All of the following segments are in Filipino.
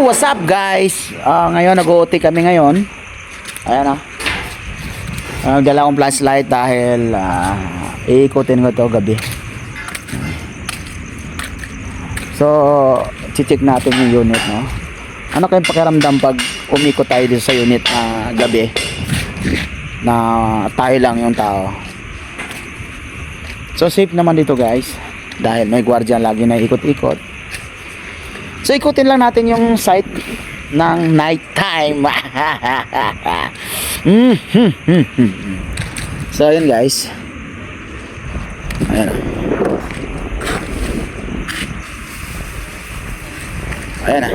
what's up guys? Ngayon nag-OT kami ngayon. Ayan dala akong flashlight dahil iikutin ko to gabi. So, check natin yung unit, no? Ano kayong pakiramdam pag umikot tayo dito sa unit gabi? Na tayo lang yung tao. So, safe naman dito guys. Dahil may gwardiya lagi na ikot-ikot. So ikutin lang natin yung site ng night time. So ayun guys. Ayan. Ayan na.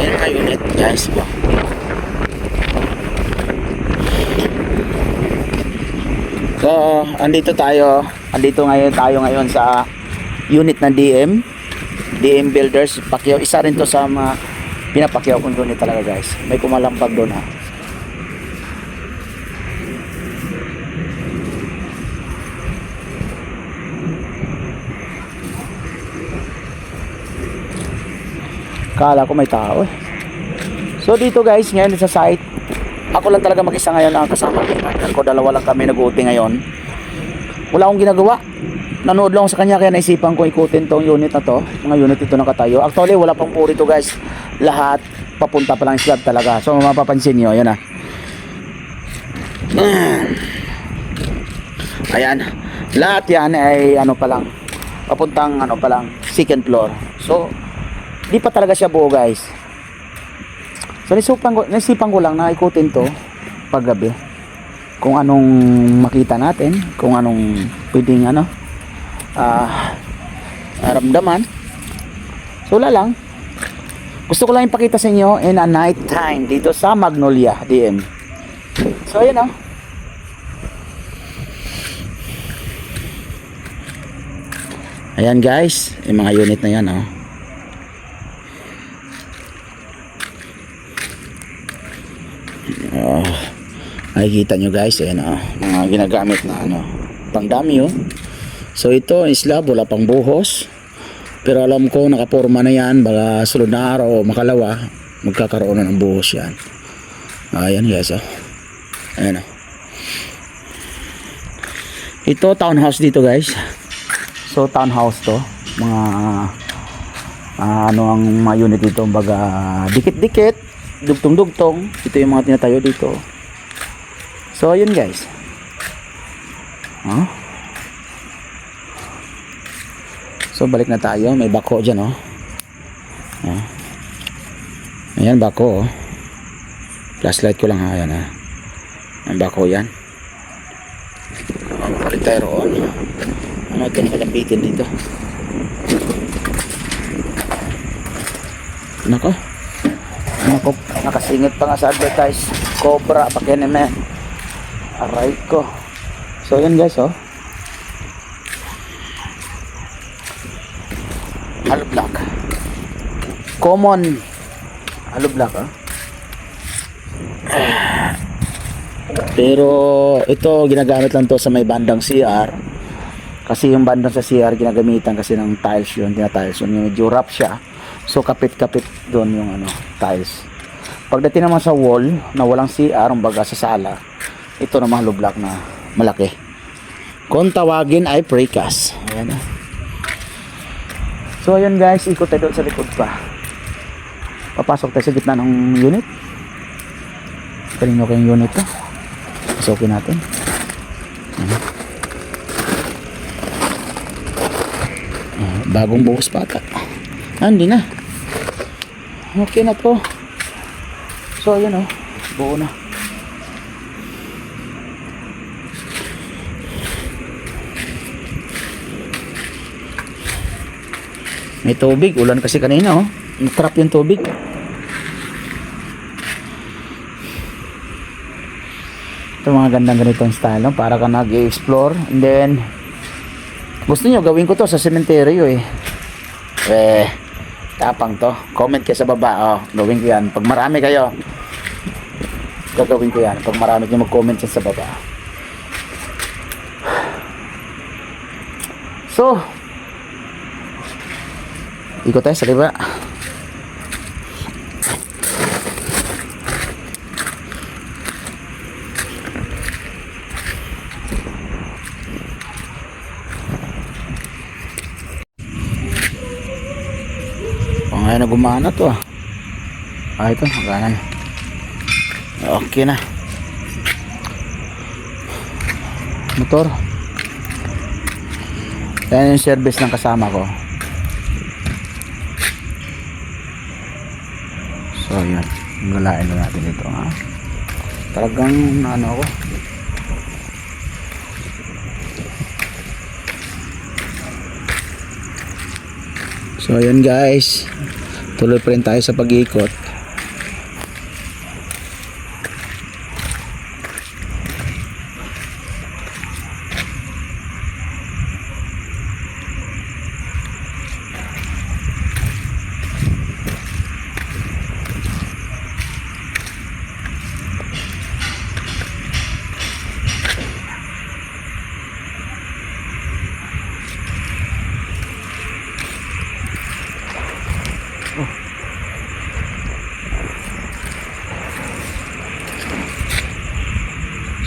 Ayan na unit guys. So andito ngayon sa unit ng DM Builders, Pacquiao. Isa rin to sa mga pinapakyaw kong unit talaga guys. May kumalampag doon ha. Kala ko may tao eh. So dito guys, ngayon sa site, ako lang talaga mag-isa ngayon ang kasama ko. Dalawa lang kami nag-uti ngayon. Wala akong ginagawa. Nanood lang sa kanya kaya naisipan ko ikutin tong unit na to. Mga unit ito nakatayo. Actually wala pang puri to guys. Lahat papunta pa lang slab talaga. So mapapansin nyo, yan Ayan. Lahat yan ay papuntang second floor. So di pa talaga siya buo guys. So naisipan ko lang na ikutin to paggabi. Kung anong makita natin, kung anong pwedeng ramdaman. So wala lang. Gusto ko lang ipakita sa inyo in a night time dito sa Magnolia DM. So ayan Ayan guys, yung mga unit na yan nakikita nyo guys, ayan mga ginagamit na pangdami So ito is slab, wala pang buhos. Pero alam ko nakaporma na yan. Baka sunod na araw o makalawa magkakaroon na ng buhos yan. Ayan guys Ayan Ito townhouse dito guys. So townhouse to. Mga ang mga unit dito. Baga dikit-dikit, dugtong-dugtong. Ito yung mga tinatayo dito. So ayun guys. So balik na tayo, may bako dyan Ayan bako flashlight ko lang ayan ang bako yan. Balik tayo roon. Ito na malambitin dito. Nako, nakasingit pa nga sa advertise. Cobra pakinemen. Aray ko. So yun guys hollow block. Common hollow block Pero ito ginagamit lang to sa may bandang CR. Kasi yung bandang sa CR ginagamitan kasi ng tiles yun. Tinatiles yun. Yung medyo rough siya. So kapit-kapit doon yung tiles. Pagdating naman sa wall na walang CR, baga sa sala, ito naman hollow block na malaki. Kung tawagin ay precast. Ayan So ayun guys, ikot tayo doon sa likod pa. Papasok tayo sa gitna ng unit. Kanino kayong unit to? Pasokin natin. Bagong buhos pa ata. Hindi na. Okay na to. So ayun buo na. May tubig, ulan kasi kanina na-trap yung tubig. Ito mga gandang-ganitong style para ka nag-explore. And then gusto nyo gawin ko to sa sementeryo tapang to. Comment kayo sa baba gawin ko yan. Pag marami kayo gagawin ko yan. Pag marami kayo mag-comment sa baba. So ikot tayo sa liba. Ayaw na gumana to ah. Ito, gana na. Okay na. Motor. Yan yung service ng kasama ko. So yan, galain na natin ito ha. Talagang ano ako. So yan guys, tuloy pa rin tayo sa pag-iikot.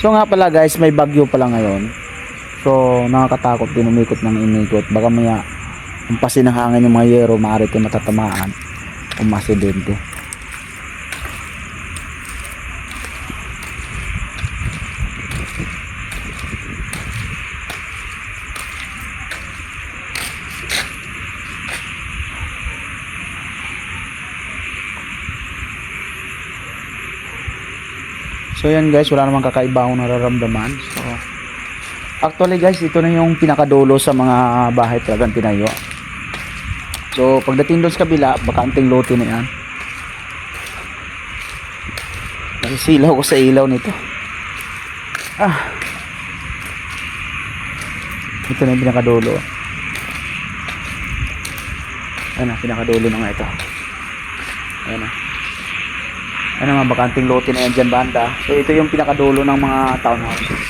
So nga pala guys, may bagyo pala ngayon. So nakakatakot din umikot ng inikot. Baka maya umpasin ng hangin yung mga yero, maaari ito matatamaan o masidente. So yan guys, wala namang kakaiba akong nararamdaman. So actually guys, ito na yung pinakadulo sa mga bahay talagang tinayo. So pagdating doon sa kabila, bakanting lote na yan. Nasisilaw ko sa ilaw nito. Ito na yung pinakadulo. Ayan na, pinakadulo na nga ito. Ayan na. Ano mga bakanting lote na yan dyan banda. So ito yung pinakadulo ng mga townhouses.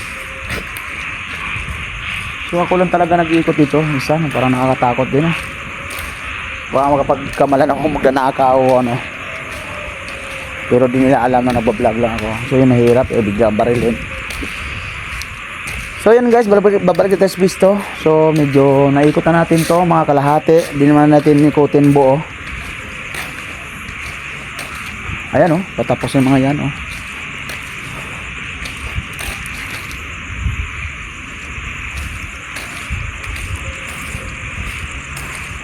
So ako lang talaga nag-iikot dito. Isa, parang nakakatakot din ah. Baka makapagkamalan ako magnanakaw o ano. Pero di nila alam na nagbablog lang ako. So yun, nahirap bigla barilin. So yun guys, babalik kita sa pisto. So medyo naikot na natin to mga kalahati. Di naman natin ikutin buo. Ayan oh, patapos yung mga yan oh.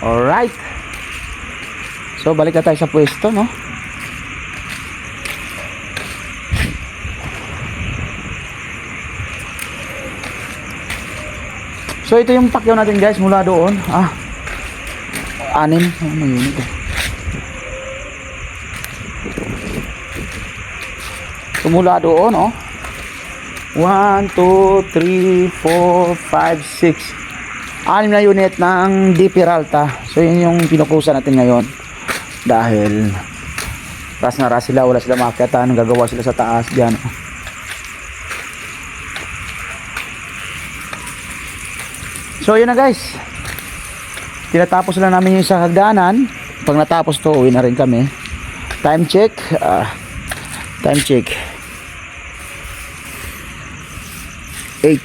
Alright. So balik na tayo sa pwesto no. So ito yung pakyaw natin guys mula doon. 6. Ano yun ito? Mula doon oh. 1, 2, 3, 4, 5, 6. 6 na unit ng D. Peralta. So yun yung pinukusan natin ngayon. Dahil ras na ras sila, wala sila makakatan, gagawa sila sa taas dyan. So yun na guys. Tinatapos lang namin yung sa hagdanan. Pag natapos to, uwi na rin kami. Time check. Time check 8.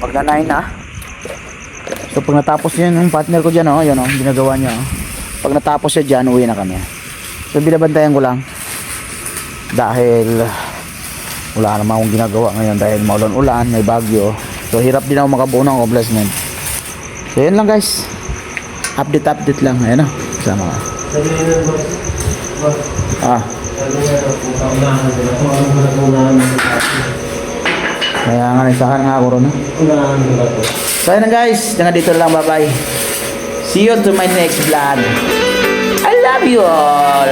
Magna 9 na. So pag natapos yun yung partner ko dyan yun ginagawa niya Pag natapos siya dyan, uwi na kami. So binabantayan ko lang dahil wala naman akong ginagawa ngayon dahil maulan-ulan, may bagyo. So hirap din ako makabuo ng oblasment. So yun lang guys, update lang. Ayan o, sama ka. Kaya nga nagsakan nga ako ron. So yun guys, hanggang dito lang, bye bye. See you to my next vlog. I love you all.